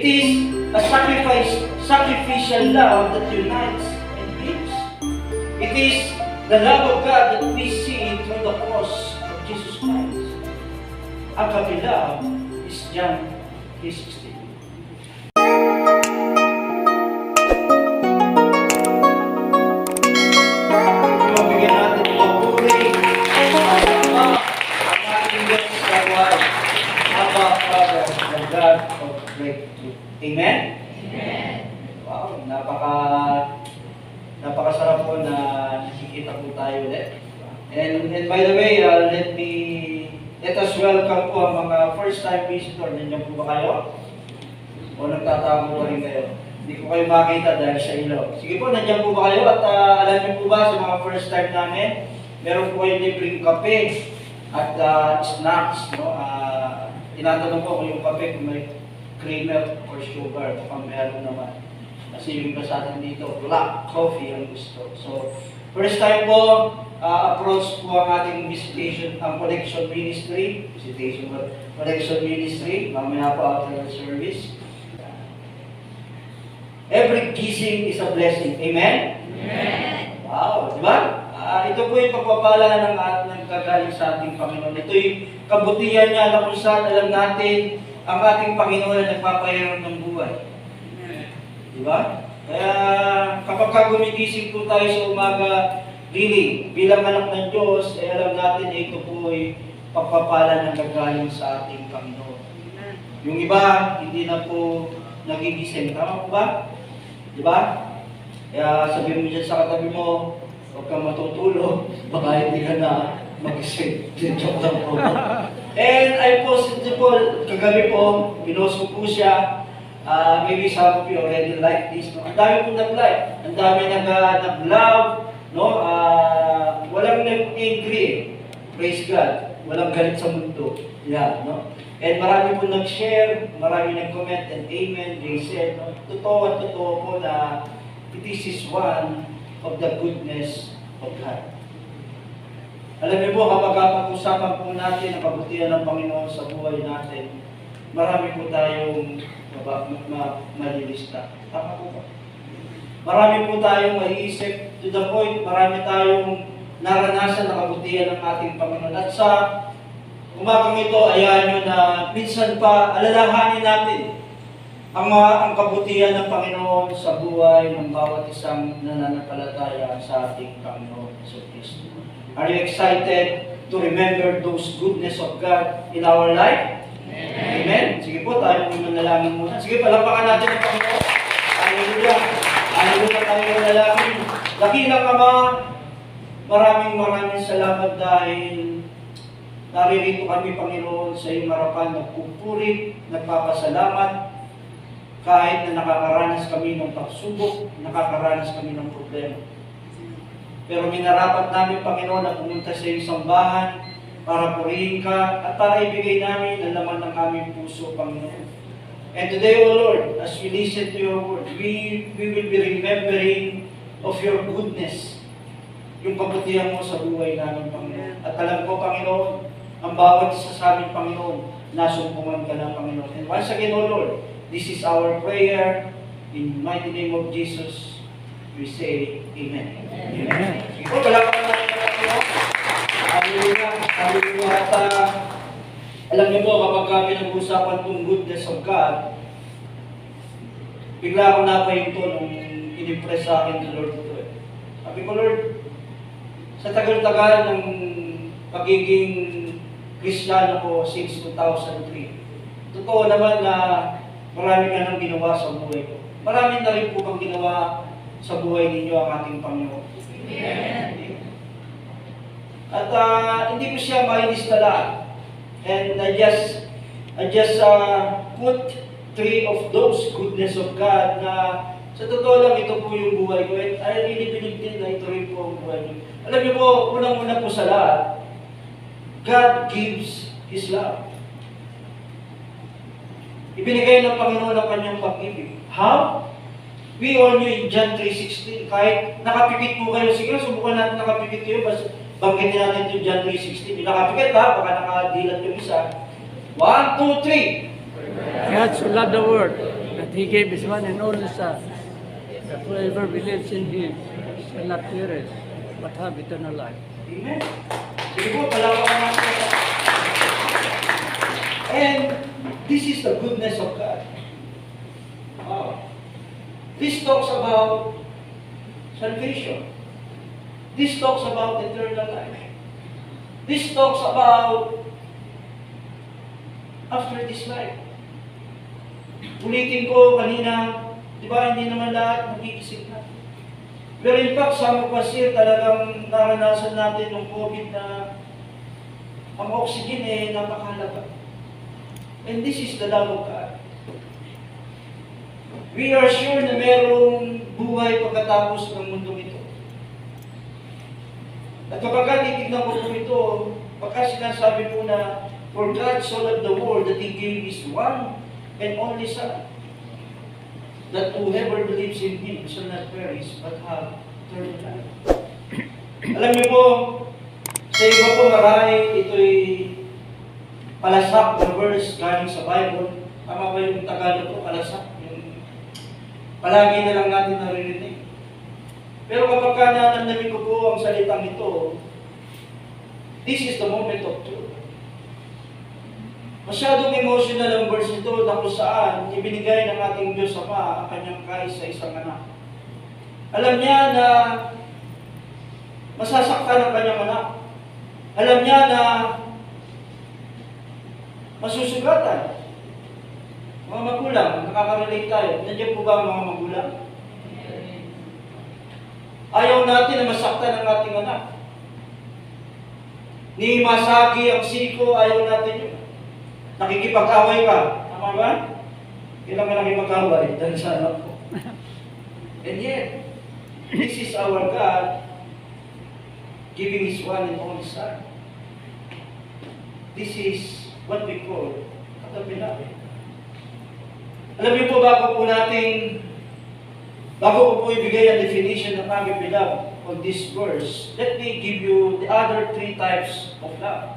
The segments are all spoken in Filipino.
It is a sacrificial love that unites and heals. It is the love of God that we see through the cross of Jesus Christ. Ang kabila is John 3:16. Bigyan natin ng papuri ang ating Diyos sa buhay. Abba, Father, the God of breakthrough. Amen? Amen. Wow, napakasarap po na nakikita po tayo ulit. And by the way, let us welcome po ang mga first time visitor. Nandiyan po ba kayo? O nagtatago pa rin kayo? Hindi ko kayo makita dahil sa ilaw. Sige po, nandiyan po ba kayo? At alam niyo po ba sa mga first time namin, meron po kayong libreng kape at snacks. No? Tinatanong ko kung yung kape kung may cream milk or sugar. Kung meron naman. Kasi yung iba sa atin dito, black coffee ang gusto. So, first time po, approach po ang ating ang connection ministry. Connection ministry. Mamaya po after the service. Every gising is a blessing. Amen? Amen. Wow, di ba? Ito po yung pagpapala ng kagaling sa ating Panginoon. Ito yung kabutihan niya na kung saan alam natin ang ating Panginoon na nagpapahiram ng buhay. Di ba? Kaya kapag gumigising po tayo sa umaga, really, bilang anak ng Diyos, alam natin na ito po ay pagpapala ng kagaling sa ating Panginoon. Yung iba, hindi na po nagigising. Tama po ba? Di ba? Kaya sabihin mo dyan sa katabi mo, huwag kang matutulog, baka hindi ka na mag-isip. Joke lang po. And I posted po, kagabi po, pinost ko po siya. Maybe some of you already like this. No? Ang dami po nag-like. Ang dami nag-love. No? Walang nag-agree. Praise God. Walang galit sa mundo. Yeah, no? And marami po nag-share, marami nag-comment, and amen, they said, no? Totoo at totoo po na this is one of the goodness of God. Alam niyo po, kapag pag-usapan po natin ang kabutihan ng Panginoon sa buhay natin, marami po tayong malilista. Tama po ba? Marami po tayong maiisip to the point, marami tayong naranasan na kabutihan ng ating Panginoon. At sa umagang ito, ayan nyo na minsan pa alalahanin natin ang kabutihan ng Panginoon sa buhay ng bawat isang nananampalataya sa ating Panginoon sa Kristo. Are you excited to remember those goodness of God in our life? Amen. Amen. Sige po, tayo manalangin muna. Sige, palapakan natin ang Panginoon. Hallelujah. Hallelujah, tayo manalangin. Dakilang Ama, maraming salamat dahil naririto kami, Panginoon, sa iyong harapan, nagpupuri, nagpapasalamat, kahit na nakakaranas kami ng pagsubok, nakakaranas kami ng problema. Pero minarapat namin, Panginoon, na pumunta sa iyong sambahan para purihin ka at para ibigay namin ang laman ng aming puso, Panginoon. And today, O Lord, as we listen to your word, we will be remembering of your goodness, yung kabutihan mo sa buhay namin, Panginoon. At alam ko, Panginoon, ang bawat isa sa amin, Panginoon, nasumpungan ka ng Panginoon. And once again, O Lord, this is our prayer. In the mighty name of Jesus, we say Amen. Amen. Ito, palakpakan natin ng Panginoon. Hallelujah. Hallelujah. At alam niyo po, kapag pinag-usapan itong goodness of God, bigla ako napahinto nung in-impress sa akin ng Lord ito. Sabi ko, Lord, sa tagal-tagal ng pagiging Kristiyano ko since 2003, totoo naman na marami ka nang ginawa sa buhay ko. Marami na rin po bang ginawa sa buhay ninyo ang ating Panginoon. Amen. At hindi ko siya mailista lahat. And I just put 3 of those goodness of God na sa totoo lang ito po yung buhay ko. And I really believe din na ito rin po ang buhay niyo. Alam niyo po, unang-una po sa lahat, God gives His love. Ibinigay ng Panginoon ang kanyang pag-ibig. How? We all knew in John 3:16, kahit nakapikit po kayo, sige, subukan natin nakapikit kayo, banggitin natin yung John 3:16. Yung nakapikit ha, baka nakadilat yung isa. 1, 2, 3. God so loved the world that He gave His one and only Son, that whoever believes in Him shall not perish, but have eternal life. Amen. Sige po, palawakan natin. And this is the goodness of God. Wow. This talks about salvation. This talks about eternal life. This talks about after this life. Ulitin ko kanina, di ba hindi naman lahat magkikisip na. Pero in fact, some of us here talagang naranasan natin ng COVID na ang oxygen napakahalaga. And this is the love of God. We are sure na merong buhay pagkatapos ng mundong ito. At kapag titignan ko po ito, pagka sinasabi po na, for God so loved the world that He gave His one and only Son, that whoever believes in Him shall not perish but have eternal life. Alam niyo po, sa iba po marahil ito'y palasak na verse galing sa Bible. Tama ba yung Tagalog po, palasak? Yung palagi na lang natin naririnig. Pero kapag nanamnamin ko po ang salitang ito, this is the moment of truth. Masyadong emotional ang verse ito na kung saan ibinigay ng ating Diyos Ama ang kanyang kaisa-isang anak. Alam niya na masasaktan ang kanyang anak. Alam niya na masusugatan. Mga magulang, nakaka-relate tayo. Nandiyan po ba ang mga magulang? Ayaw natin na masaktan ang ating anak. Ni masagi ang siko, ayaw natin yun. Nakikipag-away ka. Tama ba? Kailan ka nakipag-away? Dahil sa anak ko. And yet, this is our God giving His one and only Son. This is what we call katabi. Alam niyo po, bago ko po ibigay ang definition ng agape love on this verse, let me give you the other three types of love.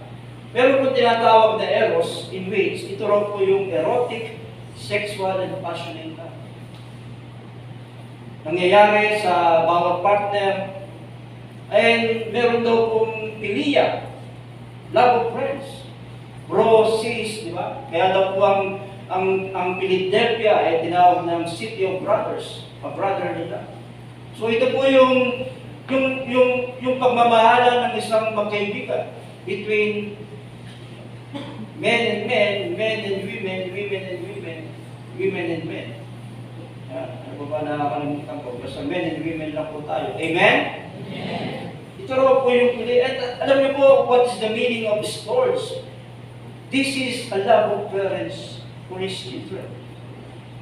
Meron po tinatawag na eros, in which ito raw po yung erotic, sexual, and passionate love. Nangyayari sa bawat partner. And meron daw pong philia, love of friends. Bro, sis, di ba? Kaya daw po ang Philadelphia ay tinawag ng City of Brothers, a brotherly love. So ito po yung pagmamahala ng isang magkaibigan between men and men, men and women, women and women, women and men. Ano ba nakakalimutan ko? Basta men and women lang po tayo. Amen? Amen. Ito raw po yung alam niyo po what is the meaning of this words? This is a love of parents for his children.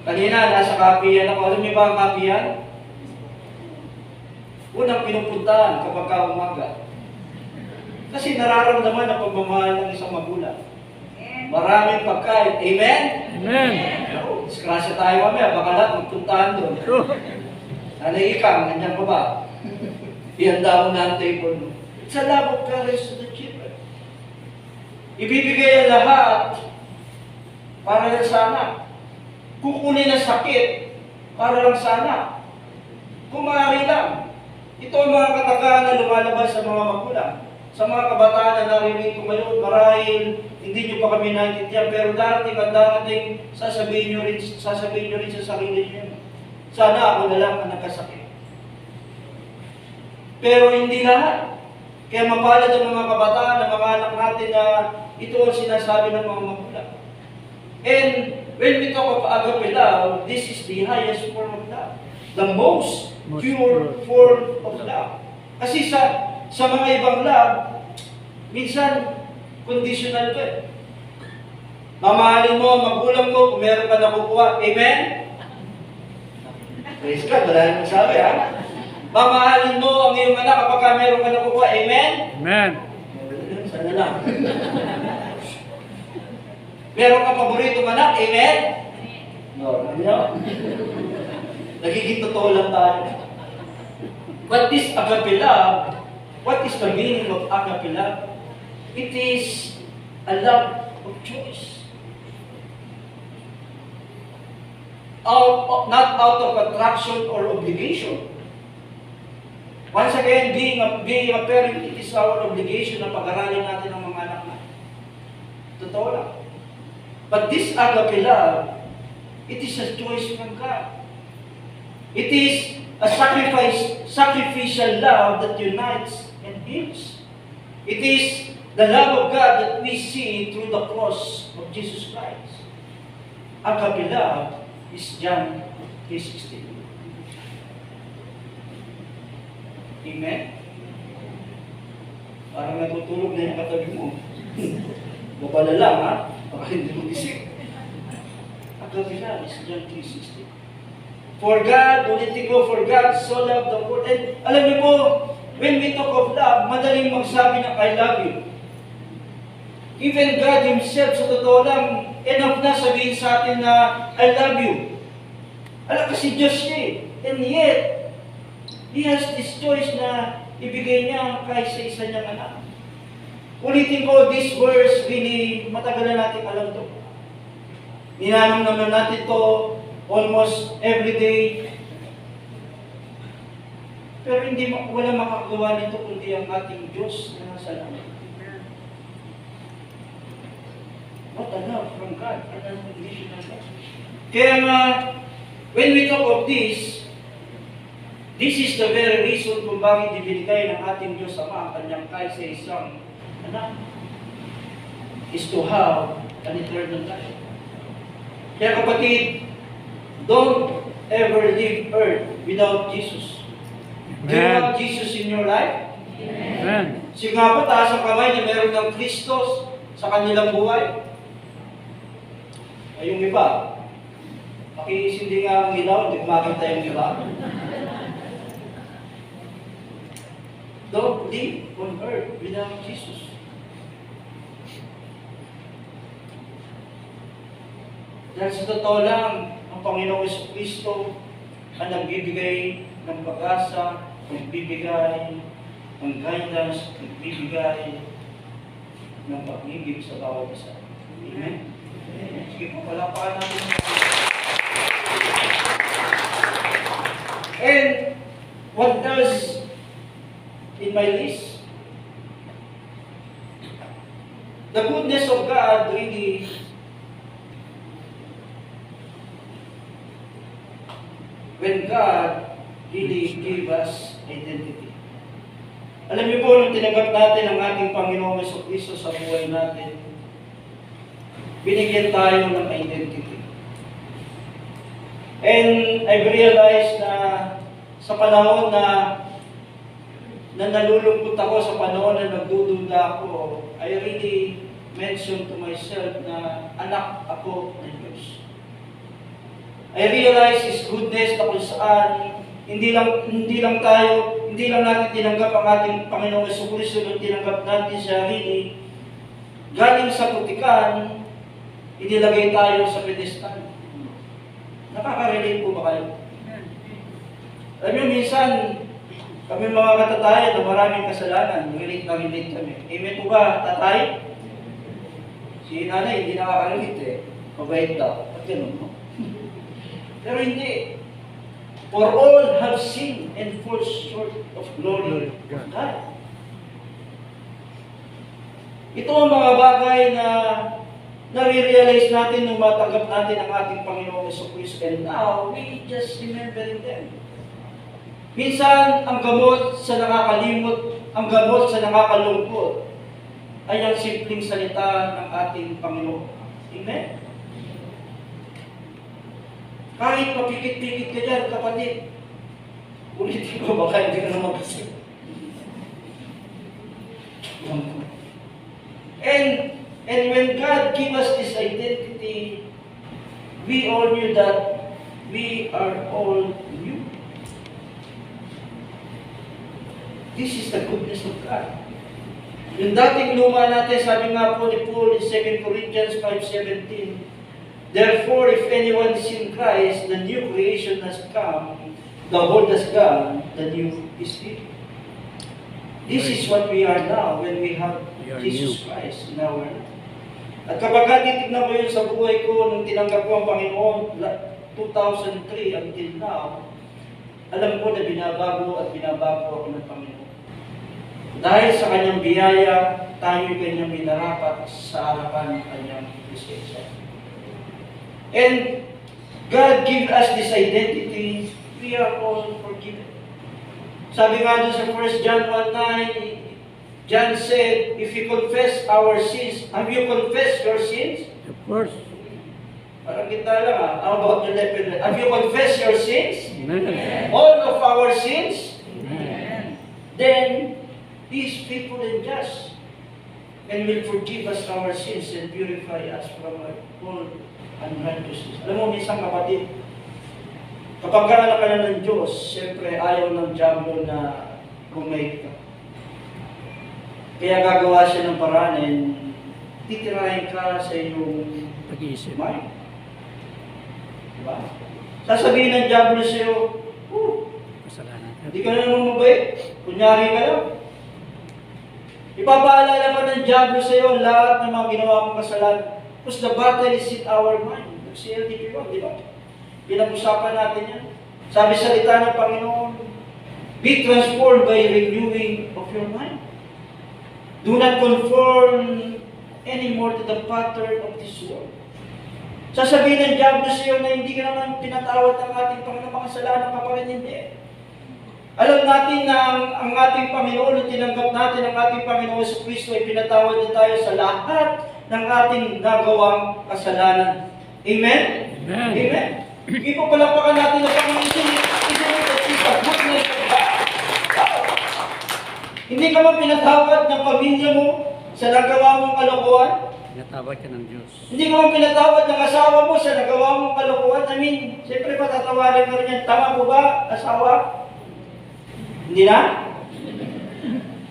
Kanina, nasa kapihan ako. Alam niyo ba ang kapihan? Unang pinupuntahan kapag umaga. Kasi nararamdaman ang pagmamahal ng isang magulang. Maraming pagkain. Amen? Amen. Diskrasya tayo mamaya. Baka lahat magpuntahan doon. Nanay ikang, nandiyan pa ba? Ihanda mo na ang table mo. It's a love of parents to the children. Ibibigay ang lahat para lang sa anak. Kukunin ang sakit para lang sa anak. Kung maaari lang. Ito ang mga katakahan na lumalabas sa mga magulang. Sa mga kabataan na narinig ko ngayon, marahil hindi nyo pa kami naintindihan, pero darating at darating, sasabihin nyo rin sa sarili nyo. Sana ako na lang ang nagkasakit. Pero hindi lahat. Kaya mapalad ang mga kabataan, ang mga anak natin na ito ang sinasabi ng mga magulang. And when we talk of agape love, this is the highest form of love. The most pure form of love. Kasi sa mga ibang love, minsan, conditional to eh. Mamahalin mo ang magulang mo kung meron ka nakukuha. Amen? Praise God, wala nang sabi ha? Mamahalin mo ang iyong anak kapag meron ka nakukuha. Amen? Amen. Sana lang. Meron ka paboritong anak. Amen? No, no. Nagiging totoo lang tayo. But this agape love, what is the meaning of agape love? It is a love of choice. not out of attraction or obligation. Once again, being a parent, it is our obligation na pag-aralin natin ang mga anak natin. Totoo lang. But this agape love, it is a choice from God. It is a sacrificial love that unites and heals. It is the love of God that we see through the cross of Jesus Christ. Agape love is John 3:16. Amen? Parang natutulog na yung katabi mo. Babala lang, ha? Baka hindi mo isip. Agape love is John 3:16. For God, ulitin ko, for God so loved the world. And alam niyo po, when we talk of love, madaling magsabi ng I love you. Even God Himself, sa totoo lang, enough na sabihin sa atin na I love you. Alam kasi Diyos siya eh. And yet, He has this choice na ibigay niya kahit sa isa niyang anak. Ulitin ko, this verse, really, matagal na natin alam ito. Ninanong naman natin ito almost every day. Pero wala makagawa nito kundi ang ating Diyos na nasa langit. What a love from God, an unconditional love. Kaya nga, when we talk of this is the very reason kung bakit ibinigay ng ating Diyos Ama ang kanyang kahit sa isang anak, is to have an eternal life. Kaya kapatid, don't ever leave earth without Jesus. Do you have Jesus in your life? Amen. Sige nga po, taas ang kamay na meron ng Kristos sa kanilang buhay. Ay yung iba, pakisindi nga ang ilaw, hindi makita yung iba. Don't live on earth without Jesus. Dahil sa totoo lang, ang Panginoong Jesucristo ang nagbibigay ng pag-asa, nagbibigay ng guidance, nagbibigay ng pag-ibig sa bawat isa. Amen? Sige po, palakpakan natin. And what else in my list? The goodness of God really when God really gave us identity. Alam niyo po, nung tinanggap natin ang ating Panginoong Jesucristo sa buhay natin, binigyan tayo ng identity. And I've realized na sa panahon na nalulungkot ako, sa panahon na nagdududa ako, I really mentioned to myself na anak ako ng Diyos. I realize His goodness na kung saan hindi lang natin tinanggap ang ating Panginoong Jesucristo, nung tinanggap natin siya really galing sa putikan, inilagay tayo sa pedestal. Nakaka-relate po ba kayo? Alam niyo, minsan, kami mga katatayan na maraming kasalanan, relate kami. Amen po ba, tatay? Si nanay, hindi nakaka-relate eh. Mabait daw. At ganun, no? Pero hindi. For all have sinned and fall short of glory of God. Ito ang mga bagay na nare-realize natin nung matanggap natin ang ating Panginoong Jesucristo. And now, we just remembering them. Minsan, ang gamot sa nakakalimot, ang gamot sa nakakalungkot, ay ang simpleng salita ng ating Panginoon. Amen? Kahit papikit-pikit ka dyan, kapatid, ulitin ko, baka hindi ka naman kasi. And when God gave us this identity, we all knew that we are all new. This is the goodness of God. Yung dating luma natin, sabi nga po ni Paul in 2 Corinthians 5:17, therefore, if anyone is in Christ, the new creation has come, the old has gone, the new is here. This is what we are now when we have Jesus Christ in our life. At kapag titignan ko yun sa buhay ko, nung tinanggap ko ang Panginoon, 2003 until now, alam ko na binabago at binabago ako ng Panginoon. Dahil sa kanyang biyaya, tayo'y kanyang minarapat sa harapan ng kanyang presensya. And God give us this identity, we are all forgiven. Sabi nga doon sa 1 John 1:9, John said, if you confess our sins, have you confessed your sins? Of course. Parang kita lang how about the leper? Have you confessed your sins? Amen. All of our sins? Amen. Then, He is faithful and just, and will forgive us our sins and purify us from all unrighteousness. Alam mo, minsan kapatid, kapag anak ka na ng Diyos, siyempre ayaw ng diablo na bumait ka. Kaya gagawa siya ng paraan and titirahin ka sa iyong Pag-iisip. mind. Diba? Sasabihin ng diablo sa iyo, Kasalanan. hindi ka na naman mabait. Kunyari ka lang. Ipapaalala pa ng diablo sa iyo ang lahat ng mga ginawa mong kasalanan. Because the battle is in our mind. Si LDP di ba? Pinag-usapan natin yan. Sabi salita ng Panginoon, be transformed by renewing of your mind. Do not conform anymore to the pattern of this world. Sasabihin ng diablo sa iyo na hindi ka naman pinatawad ng ating Panginoon, makasalanan ka pa rin hindi. Alam natin na ang ating Panginoon, nung tinanggap natin ang ating Panginoon sa Kristo, ay pinatawad na tayo sa lahat ng ating nagawang kasalanan. Amen? Amen. Amen? Ipapalapakan natin na Panginoon, isn't it the goodness of God? Hindi ka man pinatawad ng pamilya mo sa nagawa mong kalokohan? Pinatawad ka ng Diyos. Hindi ka man pinatawad ng asawa mo sa nagawa mong kalokohan? I mean, siyempre patatawarin ka rin yan. Tama po ba, asawa? Hindi na?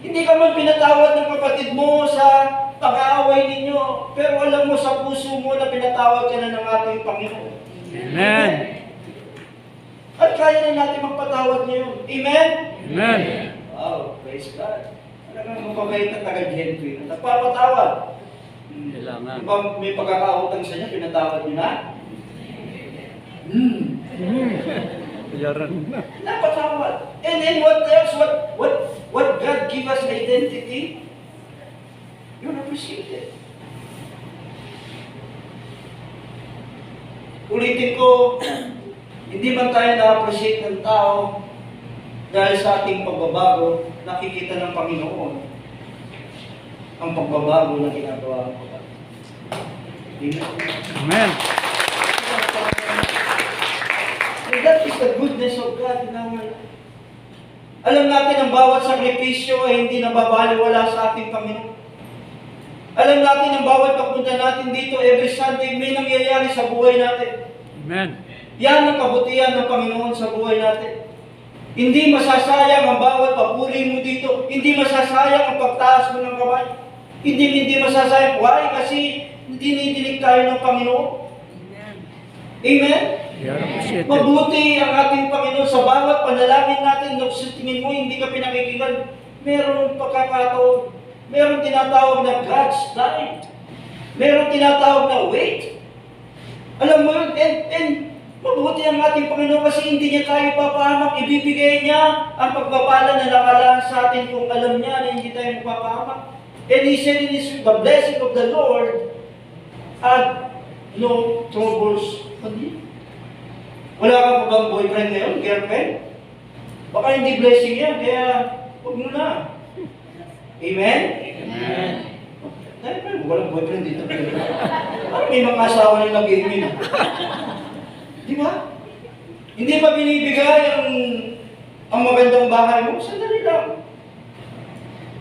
Hindi ka man pinatawad ng kapatid mo sa pag-aaway ninyo, pero alam mo sa puso mo na pinatawad ka na ng ating Panginoon. Amen. At kaya na natin magpatawad ngayon. Amen? Amen. Wow, praise God. Talagang mababait na taga-genuine. Nagpapatawad. Kailangan. May pagkakautang sa niya, pinatawad niyo na? Yaran na. Napatawad. And then what else? What God give us identity? You're appreciated. Ulitin ko, hindi man tayo na-appreciate ng tao dahil sa ating pagbabago, nakikita ng Panginoon ang pagbabago na ginagawa ko. Amen. Amen. And that is the goodness of God in our life. Alam natin ang bawat sakripisyo ay hindi nababaliwala sa ating Panginoon. Alam natin ang bawat pagpunta natin dito every Sunday may nangyayari sa buhay natin. Amen. Yan ang kabutihan ng Panginoon sa buhay natin. Hindi masasayang ang bawat papuri mo dito. Hindi masasayang ang pagtaas mo ng kamay. Hindi masasayang. Why? Kasi dinidinig tayo ng Panginoon. Amen? We are appreciated. Mabuti ang ating Panginoon sa bawat panalangin natin. Nung sa tingin mo, hindi ka pinakikinggan. Meron pagkakataon. Meron tinatawag na God's time. Meron tinatawag na wait. Alam mo yun, and mabuti ang ating Panginoon kasi hindi niya tayo papahamak. Ibibigay niya ang pagpapala na nakalaan sa atin kung alam niya na hindi tayo mapapahamak. And He said in His the blessing of the Lord add no troubles on you. Wala ka pa bang boyfriend ngayon, girlfriend? Baka hindi blessing yan, kaya huwag mo na. Amen? Amen. Dahil pa, walang boyfriend dito. Parang may mga asawa na nag-imin. Di ba? Hindi pa binibigay ang magandang bahay mo? Sandali lang.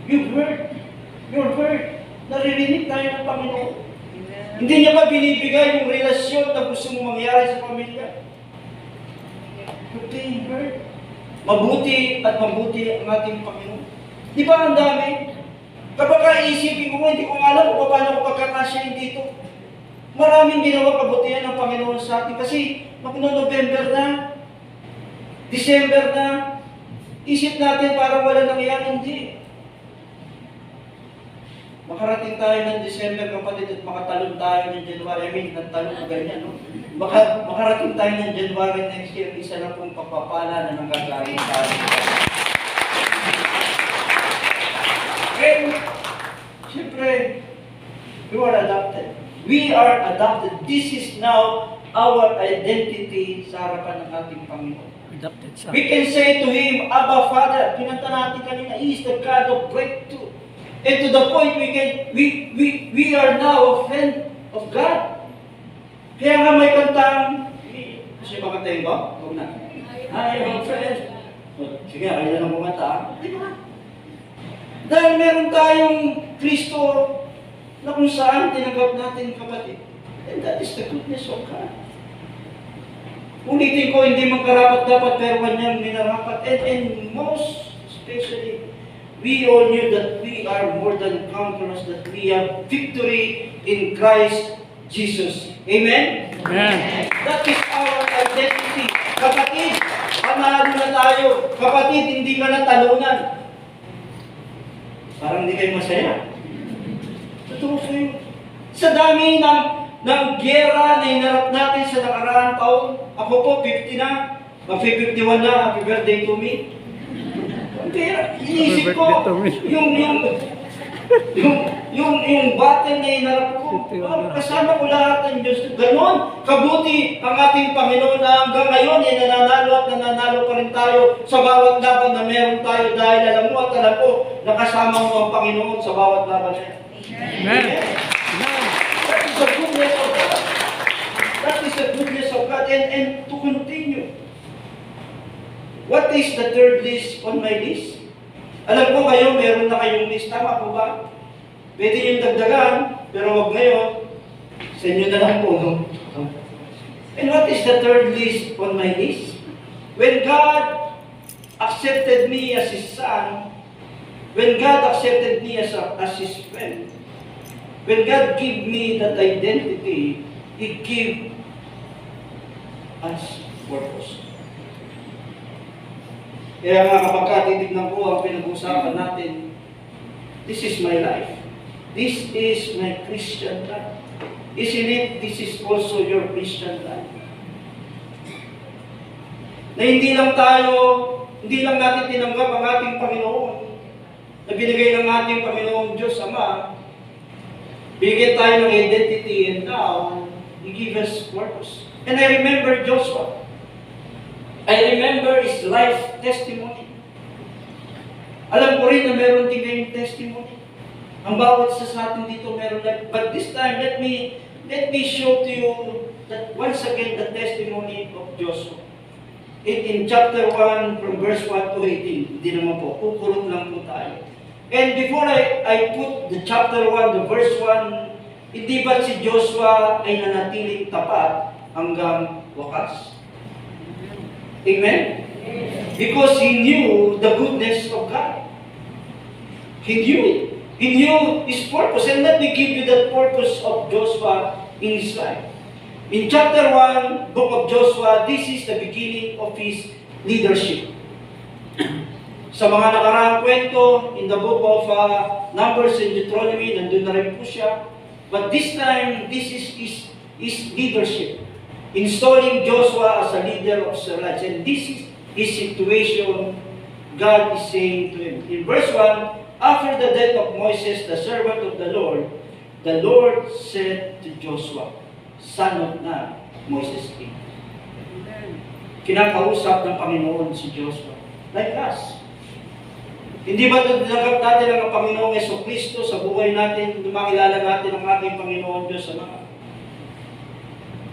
You've heard. You're heard. Naririnig tayo ng Panginoon. Hindi niya pa binibigay yung relasyon na gusto mo mangyari sa pamilya. You're being heard. Mabuti at mabuti ang ating Panginoon. Di ba ang dami? Kapag kaisipin ko, hindi ko alam kung paano ko pagkakasyahin dito. Maraming ginawa kabutihan ng Panginoon sa atin kasi November na, December na, isip natin parang wala nangyayari, hindi. Makarating tayo ng December, kapatid, at makatalon tayo ng January. I mean, ng talon na ganyan, no? makarating tayo ng January next year, isa na pong pagpapala na nanggagaling tayo. And, siyempre, you are adopted. We are adopted. This is now our identity sa harapan ng ating Panginoon. Adopted son. We can say to Him, Abba, Father. Kinanta natin kanina, He is the God of breakthrough. And to the point, we are now a friend of God. Kaya nga may kantang, siya ba kantayin ko? Huwag na. I am a friend. Sige, kayo na lang kumanta. Di ba? Dahil meron tayong Kristo na kung saan tinanggap natin kapatid. And that is the goodness of God. Ulitin ko, hindi magkarapat-dapat pero kanyang minarapat. And most especially, we all knew that we are more than conquerors, that we have victory in Christ Jesus. Amen? Amen. That is our identity. Kapatid, panalo na tayo. Kapatid, hindi ka na talunan. Parang hindi kayo masaya. Totoo kayo. Sa dami ng gera na inarap natin sa nakaraang taon, ako po, 50 na, mag-51 na, happy birthday to me. Pero inisip ko, yung battle na inarap ko, kasama ko lahat ng Diyos. Ganon, kabuti ang ating Panginoon na hanggang ngayon ay nananalo at nananalo pa rin tayo sa bawat laban na meron tayo dahil alam mo at alam ko na kasama mo ang Panginoon sa bawat laban na yan. Amen. That is the goodness of God. That is the goodness of God. And to continue, what is the third list on my list? Alam ko kayo, meron na kayong list. Tama po ba? Pwede yung dagdagan, pero wag ngayon. Sa inyo na lang po. No? And what is the third list on my list? When God accepted me as His son, when God accepted me as His friend, when God gave me that identity, He gave us purpose. Kaya nga kapag titignan ko ang pinag-usapan natin, this is my life. This is my Christian life. Isn't it? This is also your Christian life. Na hindi lang natin tinanggap ang ating Panginoon, na binigay ng ating Panginoong Diyos Ama, bigyan tayo ng identity, and now, He gave us purpose. And I remember Joshua. I remember his life testimony. Alam ko rin na meron din kayong testimony. Ang bawat isa sa atin dito meron life. But this time, let me show to you that once again the testimony of Joshua. In chapter 1 from verse 1 to 18. Hindi naman po, kukurot lang po tayo. And before I put the chapter 1, the verse 1, hindi ba si Joshua ay nanatiling tapat hanggang wakas? Amen? Because he knew the goodness of God. He knew it. He knew his purpose. And let me give you that purpose of Joshua in his life. In chapter 1, book of Joshua, this is the beginning of his leadership. Sa mga nakaraang kwento, in the book of Numbers and Deuteronomy, nandun na rin po siya. But this time, this is his leadership. Installing Joshua as a leader of Israelites. And this is his situation. God is saying to him. In verse 1, after the death of Moses, the servant of the Lord said to Joshua, son of Nun, Moses' king. Kinakausap ng Panginoon si Joshua. Like us. Hindi ba tinanggap natin ang Panginoong Jesucristo sa buhay natin, makilala natin ang ating Panginoon Diyos sa mga?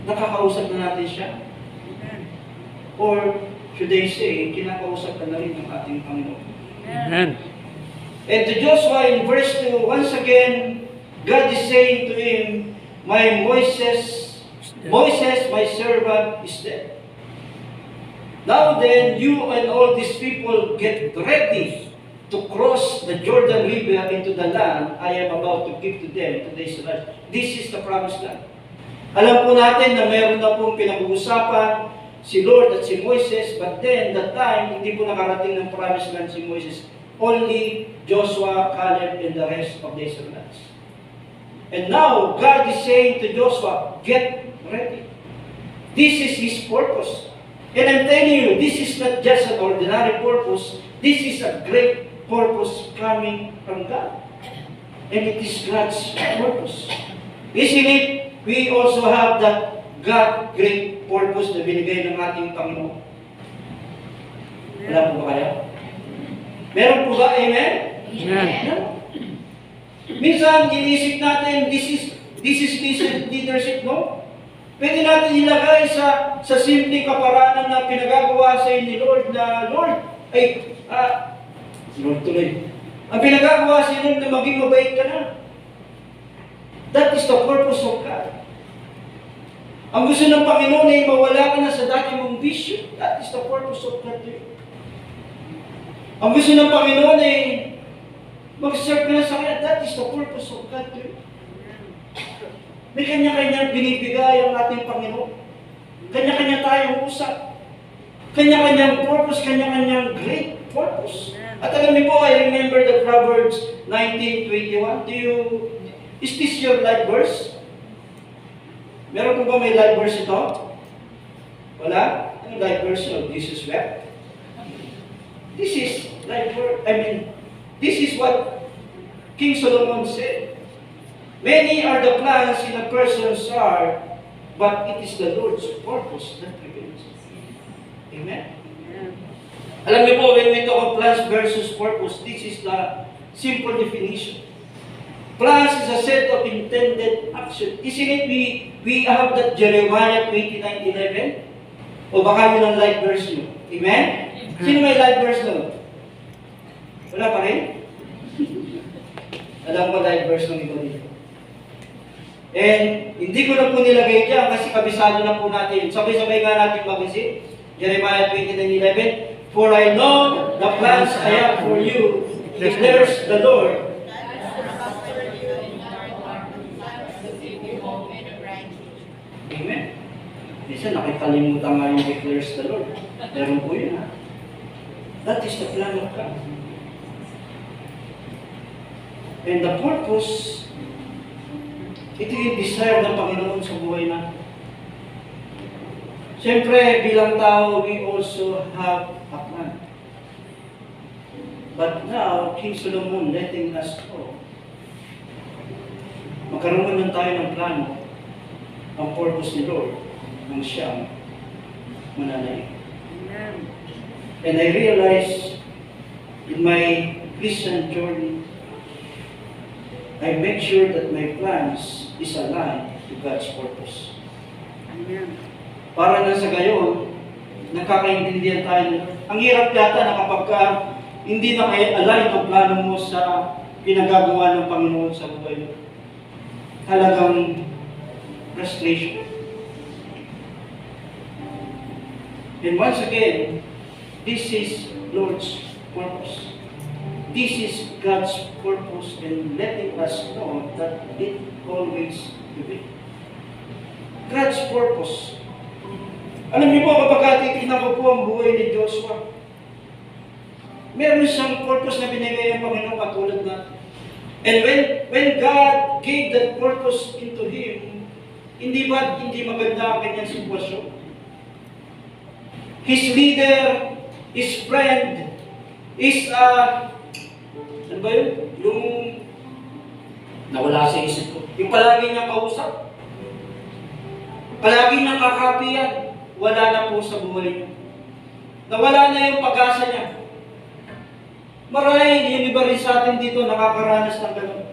Nakakausap na natin siya? Or should I say, kinakausap na rin ng ating Panginoon? Amen. And to Joshua in verse 2, once again, God is saying to him, Moses, my servant, is dead. Now then, you and all these people get ready to cross the Jordan River into the land I am about to give to them, to the Israelites. This is the promised land. Alam po natin na mayroon na pong pinag-uusapan si Lord at si Moises, but then, that time, hindi po nakarating ng promised land si Moises. Only Joshua, Caleb, and the rest of the Israelites. And now, God is saying to Joshua, get ready. This is His purpose. And I'm telling you, this is not just an ordinary purpose. This is a great purpose coming from God. And it is God's purpose. Isn't it? We also have that God great purpose na binigay ng ating Panginoon. Wala po ba kaya? Meron po ba? Amen? Amen. Minsan, iniisip natin, this is leadership, no? Pwede natin ilagay sa simpleng kaparanan na pinagagawa sa ni Lord na, Lord tuloy. Ang pinagagawa sa Lord na maging mabait ka na. That is the purpose of God. Ang gusto ng Panginoon ay mawala ka na sa dati mong bisyo. That is the purpose of God. Ang gusto ng Panginoon ay mag-serve ka na sa Kanya. That is the purpose of God. May kanya-kanyang binibigay ang ating Panginoon. Kanya-kanya tayong usap. Kanya-kanyang purpose, kanya-kanyang great purpose. At alam niyo po, I remember the Proverbs 19:21. Is this your life verse? Meron po ba may life verse ito? Wala? Ano life verse nyo? Jesus wept? This is life verse. This is what King Solomon said. Many are the plans in a person's heart, but it is the Lord's purpose that prevails. Amen? Alam niyo po, when we talk of plans versus purpose, this is the simple definition. Plans is a set of intended action. Isn't it we have that Jeremiah 29:11? O baka yun ang light verse nyo. Amen? Sino may light verse nyo? Wala pa rin? Alam ko light verse ng iba dito. And hindi ko na po nilagay dyan kasi kabisado na po natin. Sabay-sabay nga natin mag-isip. Jeremiah 29:11. For I know the plans I have for you, declares the Lord. Amen. Minsan nakikalimutan nga yung declares the Lord. Meron po yun, ha? That is the plan of God. And the purpose, ito yung desire ng Panginoon sa buhay natin. Siyempre, bilang tao, we also have a plan. But now, King Solomon letting us know, magkaroon naman tayo ng plano, ang purpose ni Lord, ng siyang mananaig. And I realize, in my Christian journey, I make sure that my plans is aligned to God's purpose. Amen. Para na sa gayon, nakakaintindihan tayo. Ang hirap yata na kapag hindi na align ang plano mo sa pinagagawa ng Panginoon sa buhay mo. Halagang frustration. And once again, this is Lord's purpose. This is God's purpose in letting us know that it always will be. God's purpose. Alam niyo po, kapag titignan ko po ang buhay ni Joshua, meron siyang purpose na binigay ang Panginoon katulad natin. And when God gave that purpose into him, hindi maganda ang kanyang sitwasyon. His leader, his friend, ano ba yun? Yung nawala sa isip ko. Yung palagi niyang kausap. Palagi niyang kakapiyan. Wala na po sa buhay niya. Nawala na yung pag-asa niya. Marahil, yung iba rin sa atin dito nakakaranas ng gano'n.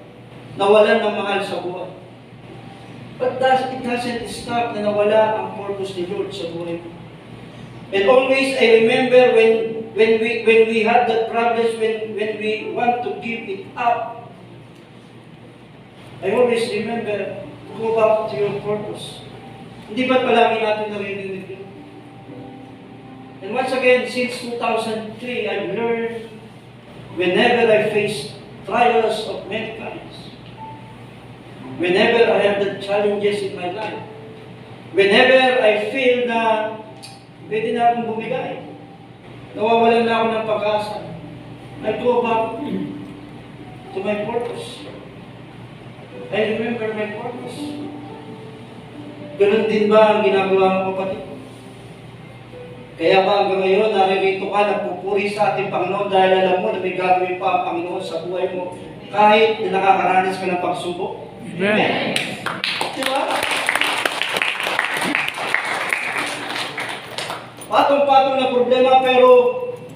Nawalan ng mahal sa buhay. But it doesn't stop na nawala ang purpose ni Lord sa buhay mo. And always, I remember when we had that problems, when we want to give it up, I always remember, go back to your purpose. Hindi ba't palagi natin narinig yun? And once again, since 2003, I've learned whenever I face trials of many kinds, whenever I have the challenges in my life, whenever I feel na pwede na akong bumigay, nawawalan na ako ng pag-asa, I go back to my purpose. I remember my purpose. Ganun din ba ang ginagawa mo, kapatid? Kaya ba hanggang ngayon, naririto ka, nagpupuri sa ating Panginoon dahil alam mo na may gagawin pa ang Panginoon sa buhay mo kahit na nakakaranas ka ng pagsubok? Amen. Diba? Patong-patong na problema pero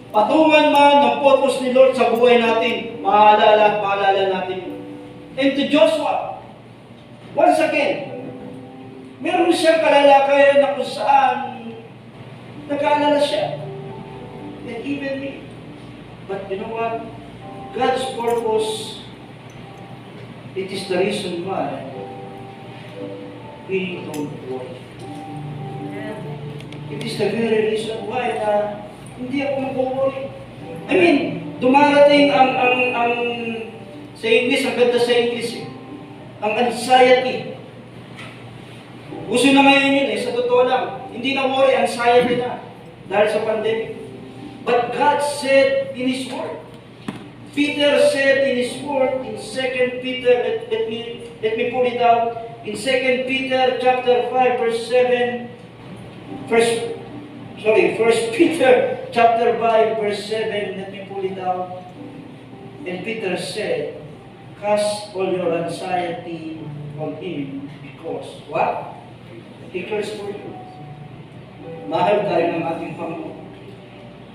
patungan man ng purpose ni Lord sa buhay natin, maalala at maalala natin yun. And to Joshua, once again, meron siyang kalalakayan na kung saan nag-aalala siya. And even me. But you know what? God's purpose, it is the reason why we don't worry. It is the very reason why na hindi ako mag-worry. I mean, dumarating ang sa English, ang ganda sa English eh. Ang anxiety. Gusto na ngayon yun eh, sa totoo lang. Hindi na worry, anxiety na. Dahil sa pandemic. But God said in His Word. Peter said in his Word, in 2 Peter, let me pull it out. In 2 Peter chapter 5, verse 7, 1 Peter chapter 5, verse 7, let me pull it out. And Peter said, cast all your anxiety on Him because, what? He cares for you. Mahal tayo ng ating Panginoon.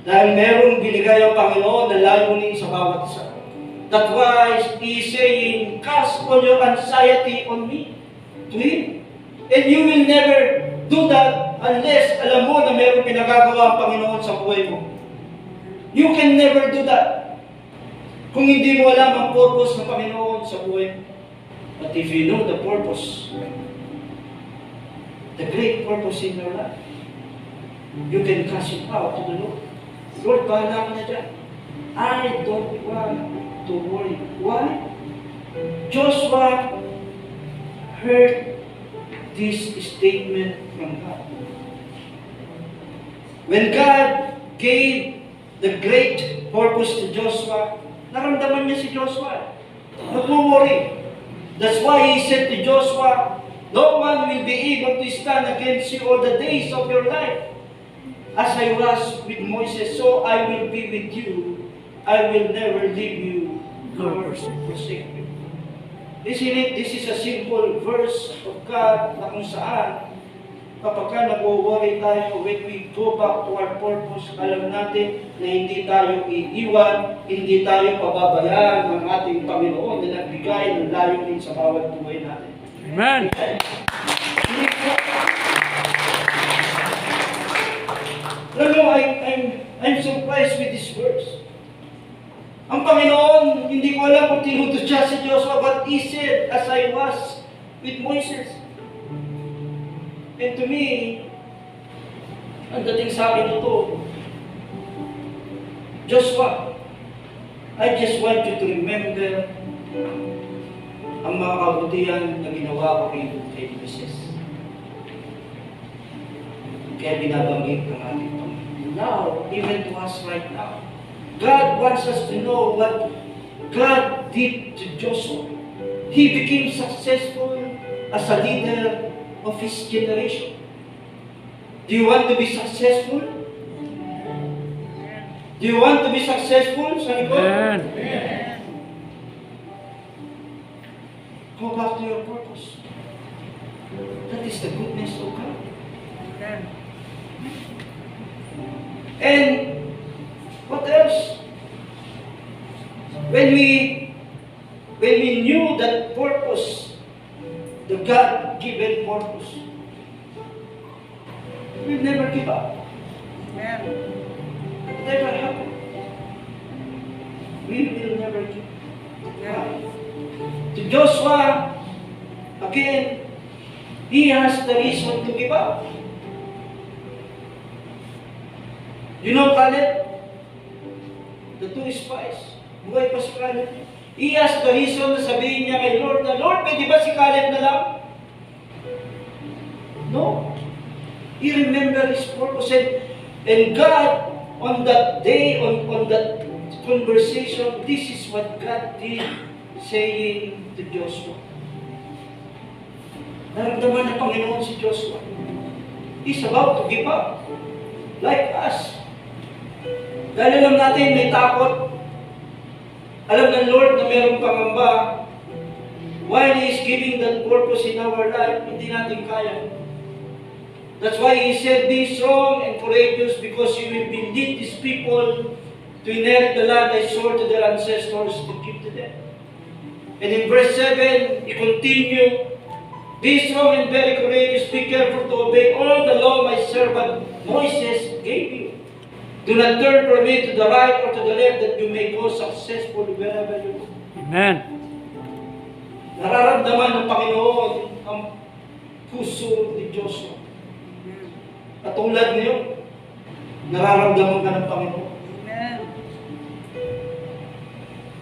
Dahil merong binigay ang Panginoon na layunin sa bawat isa. That's why He is saying, cast all your anxiety on me, to Him. And you will never do that unless alam mo na merong pinagagawa ang Panginoon sa buhay mo. You can never do that kung hindi mo alam ang purpose ng Panginoon sa buhay mo. But if you know the purpose, the great purpose in your life, you can cast it out to the Lord. Lord, bahala ka na dyan. I don't want to worry. Why? Joshua heard this statement from God. When God gave the great purpose to Joshua, naramdaman niya si Joshua. Nag-worry. That's why He said to Joshua, no one will be able to stand against you all the days of your life. As I was with Moses, so I will be with you. I will never leave you nor forsake you. Isn't it? This is a simple verse of God na kung saan kapag ka nag-worry tayo, when we go back to our purpose, alam natin na hindi tayo iiwan, hindi tayo pababayaan ng ating Panginoon na nagbigay ng layunin sa bawat buhay natin. Amen. I'm surprised with this verse. Ang Panginoon, hindi ko alam kung tinutos siya si Joshua, but He said, as I was with Moses. And to me, ang dating sa akin ito, Joshua, I just want you to remember ang mga kabutihan na ginawa ko kay Moses. Kaya binabanggit ng ating Panginoon. Now, even to us right now, God wants us to know what God did to Joshua. He became successful as a leader of his generation. Do you want to be successful? Do you want to be successful? Sabi ko? Amen. Go back to your purpose. That is the goodness of God. And what else? When we knew that purpose, the God-given purpose, we'll never give up. Whatever happens, we will never give up. To Joshua, again, he has the reason to give up. You know Caleb? The two spies. Buhay pa si Caleb. He has the reason na sabihin niya kay Lord na, Lord, pwede ba si Caleb na lang? No. He remembered his purpose. And God, on that day, on that conversation, this is what God did, saying to Joshua, Naramdaman ng Panginoon si Joshua. He's about to give up. Like us. Dahil alam natin may takot. Alam ng Lord na mayroong pangamba. While He is giving that purpose in our life, hindi natin kaya. That's why He said, be strong and courageous because you will lead these people to inherit the land I swore to their ancestors to give to them. And in verse 7, He continued, be strong and very courageous, be careful to obey all the law my servant Moses gave you. Do not turn from it to the right or to the left that you may go successful wherever you go. Amen. Nararamdaman ng Panginoon ang puso ni Joshua. At tulad niyo, nararamdaman ka ng Panginoon. Amen.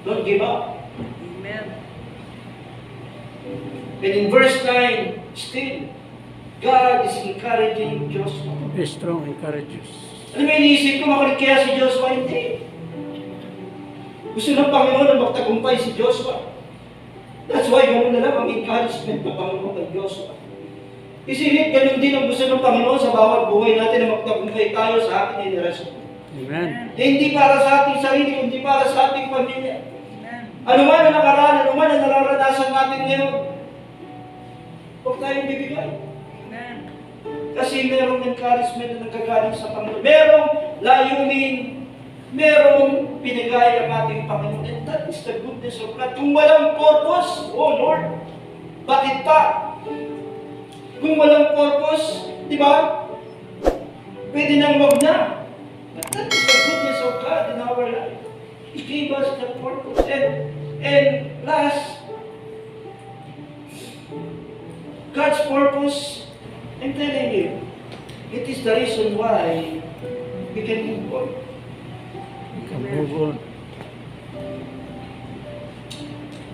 Don't give up. Amen. And in verse 9, still, God is encouraging Joshua. Be strong and courageous. Ano may iniisip ko, makulit kaya si Joshua? Hindi. Gusto ng Panginoon na magtagumpay si Joshua. That's why ganoon na lang ang encouragement ng Panginoon kay Joshua. Isinit, ganun din ang gusto ng Panginoon sa bawat buhay natin na magtagumpay tayo sa ating henerasyon. Amen. Hindi para sa ating sarili, kundi para sa ating pamilya. Amen. Ano man ang nakaraan, ano man ang nararanasan natin ngayon, huwag tayong bibigay. Amen. Kasi merong encouragement na nagkagaling sa Panginoon. Merong layunin, merong pinigay ang ating Panginoon. And that is the goodness of God. Kung walang purpose, oh Lord, bakit pa? Kung walang purpose, di ba? Pwede nang wag na. But that is the goodness of God in our life. He gave us the purpose. And last, God's purpose, I'm telling you, it is the reason why we can move on. You can move on.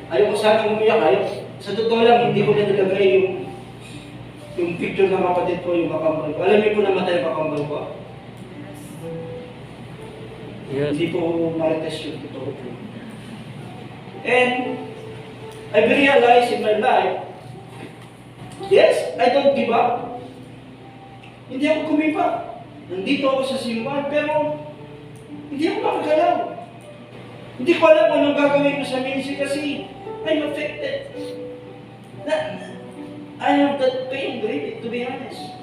Ayaw ko sana umiyak, sa totoo lang, hindi ko na nilagay yung picture ng kapatid ko, yung kakambal ko. Alam niyo po namatay yung kakambal ko? Yes. Hindi ko marites yung totoo po. And I've realized in my life, yes, I don't give up. Hindi ako kumipa. Nandito ako sa simbahan, pero hindi ako makagalaw. Hindi ko alam kung anong gagawin ko sa ministry kasi I'm affected. I have that pain, really, to be honest.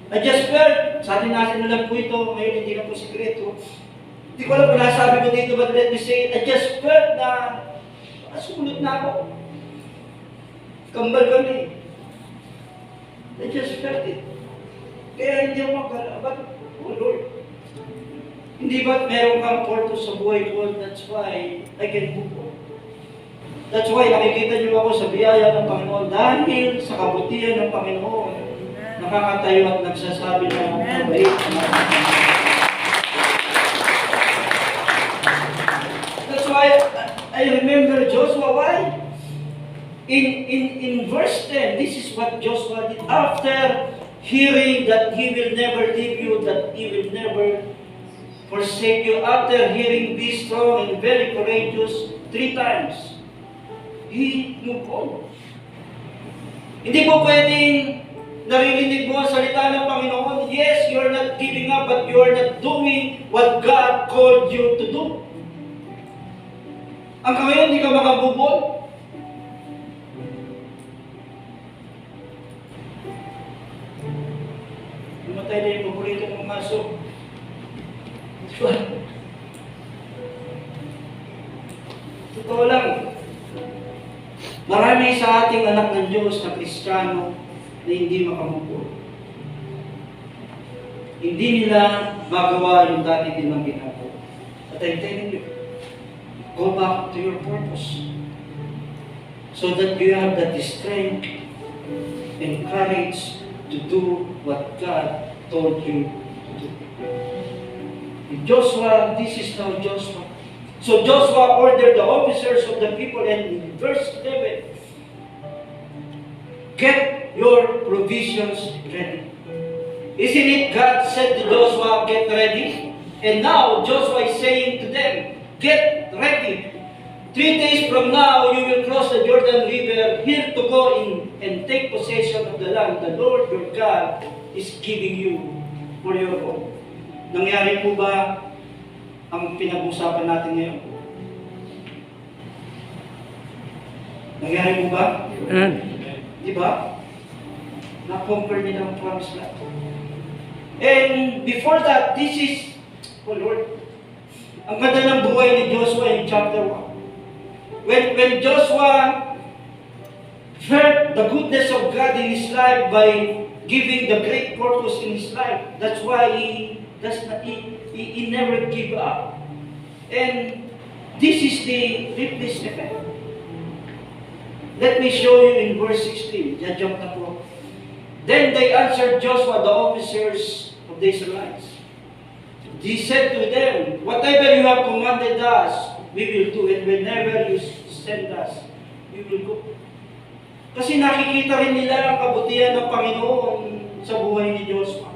I just felt, sa atin natin na lang po ito, ngayon hindi na po sikreto. Hindi ko alam kung nasabi ko dito, but let me say it, I just felt na sumunod na ako. Kambal kami. I just felt it. Kaya hindi ako magkalaban. Oh Lord, hindi ba't meron kang purpose sa buhay ko? That's why I can move on. That's why nakikita niyo ako sa biyaya ng Panginoon dahil sa kabutihan ng Panginoon. Nakakatayo at nagsasabi na mabait. That's why I remember Joshua. Why? In verse 10, this is what Joshua did. After hearing that He will never leave you, that He will never forsake you, after hearing be strong and very courageous 3 times, He moved on. Hindi po pwedeng naririnig mo ang salita ng Panginoon. Yes, you are not giving up, but you are not doing what God called you to do. Hanggang ngayon, hindi ka makabubol. Lumatay na yung paborito ng maso. Totoo lang. Marami sa ating anak ng Diyos na Kristiyano na hindi makamukul. Hindi nila magawa yung dati nilang ginagawa. But I'm telling you, go back to your purpose so that you have that strength and courage to do what God told you to do. In Joshua, this is now Joshua. So Joshua ordered the officers of the people, and in verse 11, get your provisions ready. Isn't it God said to Joshua, get ready? And now Joshua is saying to them, get ready. 3 days from now, you will cross the Jordan River here to go in and take possession of the land the Lord your God is giving you for your own. Nangyari po ba ang pinag-usapan natin ngayon? Nangyari po ba? Amen. Di ba? Na-conquer nila ang promised land. And before that, this is, oh Lord, ang ganda ng buhay ni Joshua in chapter 1. When Joshua felt the goodness of God in his life by giving the great purpose in his life, that's why he never give up. And this is the witness effect. Let me show you in verse 16. Jump na po. Then they answered Joshua, the officers of the Israelites. He said to them, whatever you have commanded us, we will do it. Whenever you send us, we will go. Kasi nakikita rin nila ang kabutihan ng Panginoon sa buhay ni Joshua.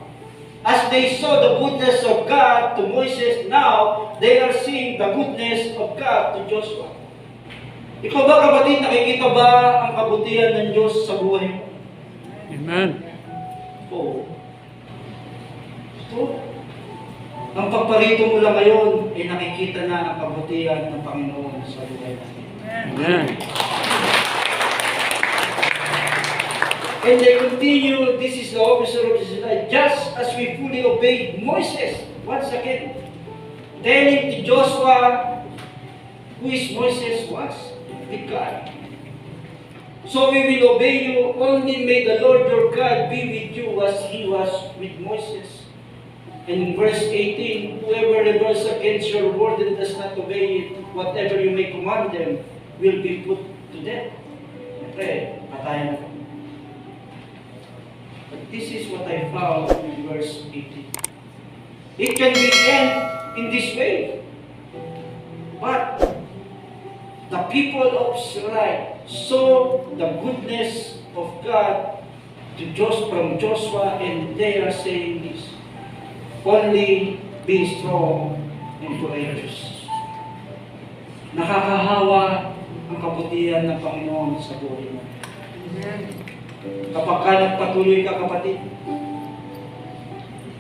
As they saw the goodness of God to Moses, now they are seeing the goodness of God to Joshua. Ikaw ba, kapatid, nakikita ba ang kabutihan ng Diyos sa buhay mo? Amen. Oo. So, ang pagparito mo lang ngayon ay nakikita na ang kabutihan ng Panginoon sa buhay natin. Amen. And they continue, this is the officer of Israel, just as we fully obeyed Moses, once again, telling to Joshua, who is Moses was, with God. So we will obey you, only may the Lord your God be with you as he was with Moses. And in verse 18, whoever rebels against your word and does not obey it, whatever you may command them, will be put to death. Okay, patayan na. But this is what I found in verse 18. It can be end in this way. But the people of Israel saw the goodness of God from Joshua, and they are saying this. Only be strong and courageous. Nakakahawa ang kabutihan ng Panginoon sa buhay mo. Kapag ka nagpatuloy ka, kapatid,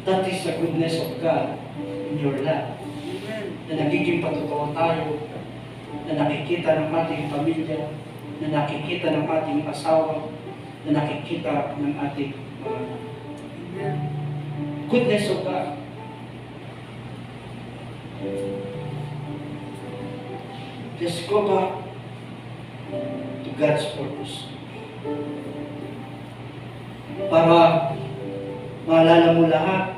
that is the goodness of God in your life. Na nagiging patotoo tayo, na nakikita ng ating pamilya, na nakikita ng ating asawa, na nakikita ng ating mga goodness of God. Just go back to God's purpose. Para maalala mo lahat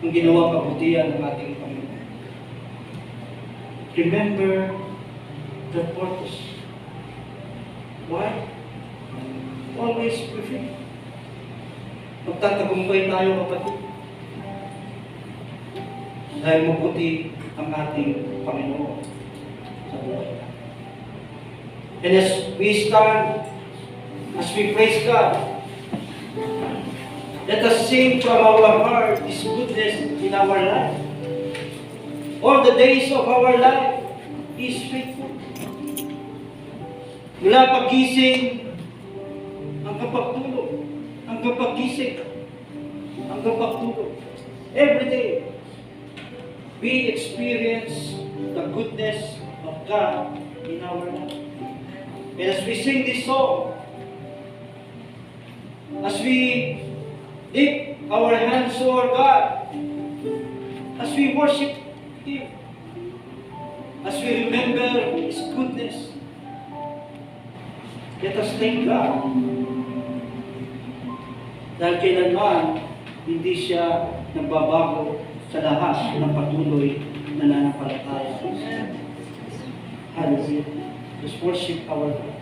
ang ginawang kabutihan ng ating Panginoon. Remember the purpose. Why? Always prefer. Magtatagumpay tayo, kapatid. Dahil mabuti ang ating Panginoon sa buhay natin. And as we stand, as we praise God, let us sing from our heart His goodness in our life. All the days of our life, He is faithful. Mula pagising, hanggang pagtulog, hanggang pagising, hanggang pagtulog. Every day, we experience the goodness of God in our life. And as we sing this song, as we lift our hands to our God, as we worship Him, as we remember His goodness, let us thank God. Dahil kailanman, hindi siya nagbabago sa lahat ng patuloy na nananampalataya. Hallelujah. Let's worship our God.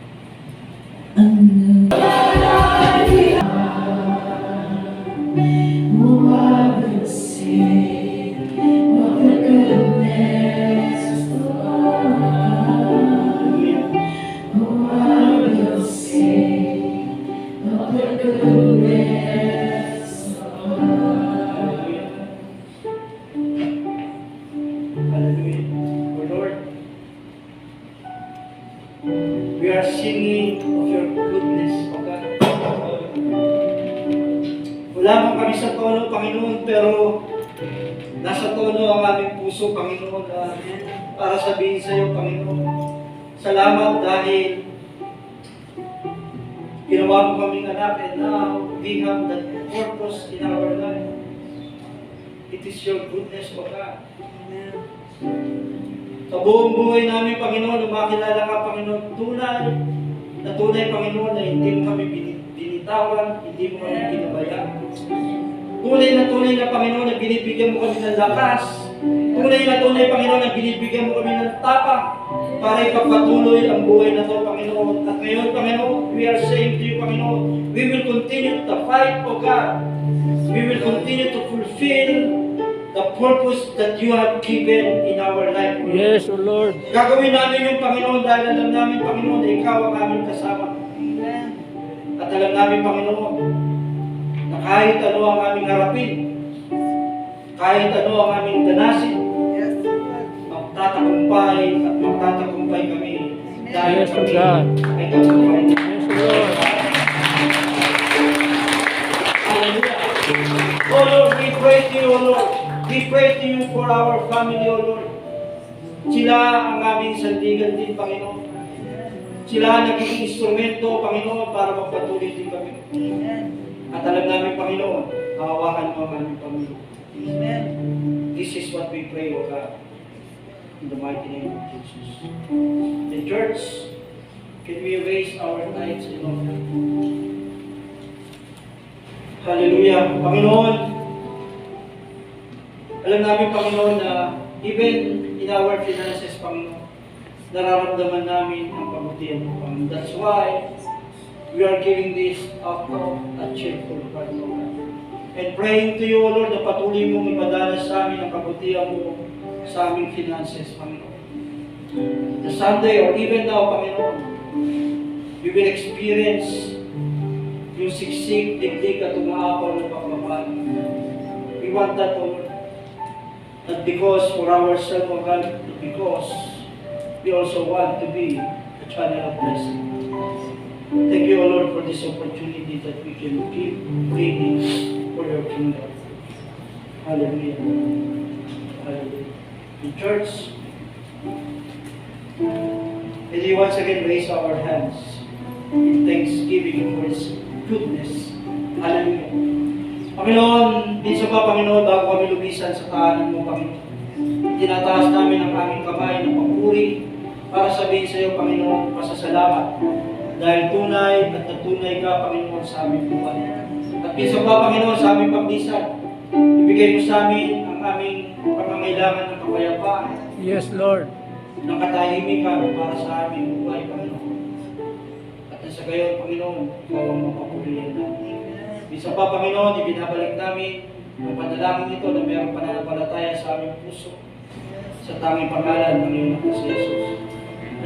are singing of your goodness, O God. Wala man kami sa tono, Panginoon, pero nasa tono ang aming puso, Panginoon, para sabihin sa iyo, Panginoon. Salamat dahil ginawa mo kaming anak, and now we have that purpose in our life. It is your goodness, O God. Sa buong buhay namin, Panginoon, makilala ka, Panginoon, tunay, Panginoon, na hindi mo kami binitawan, hindi mo kami pinabayaan. Tunay na, Panginoon, na binibigyan mo kami ng lakas. Tunay, Panginoon, na binibigyan mo kami ng tapang para ipagpatuloy ang buhay na ito, Panginoon. At ngayon, Panginoon, we are saying to you, Panginoon, we will continue to fight, O God. We will continue to fulfill the purpose that you have given in our life. Yes, O Lord. Gagawin namin yung Panginoon dahil alam namin, Panginoon, na ikaw ang aming kasama. At alam namin, Panginoon, na kahit ano ang aming harapin, kahit ano ang aming danasin, magtatagumpay kami dahil Yes, O kami God. ay tagumpay. Yes, O Lord. Hallelujah. Oh Lord, we pray to you, O Lord. We pray to you for our family, O Lord. Sila ang aming sandigan din, Panginoon. Sila ang naging instrumento, Panginoon, para magpatuloy din kami. At alam namin, Panginoon, hawakan mo ang aming pamilya. This is what we pray, O God. In the mighty name of Jesus. The church, can we raise our tithes in offering? Hallelujah. Panginoon, alam namin, Panginoon, na even in our finances, Panginoon, nararamdaman namin ang kabutihan mo, Panginoon. That's why we are giving this out of a cheerful heart, Lord. And praying to you, O Lord, na patuloy mong ipadala sa amin ang kabutihan mo sa aming finances, Panginoon. The Sunday or even now, Panginoon, we will experience yung siksik, digdig at umaapaw ng pagmamahal. We want that, O Lord. Not because for ourselves, O God, but because we also want to be a channel of blessing. Thank you, O Lord, for this opportunity that we can keep praying for your kingdom. Hallelujah. Hallelujah. In church, may we once again raise our hands in thanksgiving for His goodness. Hallelujah. Panginoon, minsan pa, Panginoon, bago kami lumisan sa tahanan mo, Panginoon, tinataas namin ang aming kamay ng papuri para sabihin sa iyo, Panginoon, pasasalamat. Dahil tunay at natunay ka, Panginoon, sa aming buhay. At minsan pa, Panginoon, sa aming pagdisan, ibigay mo sa amin ang aming pangangailangan ng kapayapaan. Yes, Lord. Ng katahimikan para sa aming buhay, Panginoon. At sa gayon, Panginoon, ikaw ang mapapulihan namin. Isa pa, Panginoon, ibinabalik namin ang panalangin ito na mayroong pananampalataya sa aming puso sa tanging pangalan ng iyong anak si Jesus.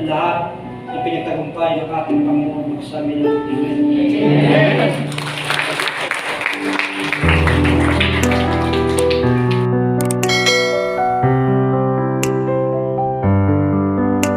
Ang lahat na pinagtagumpay ng ating Panginoon magsabi ng Amen.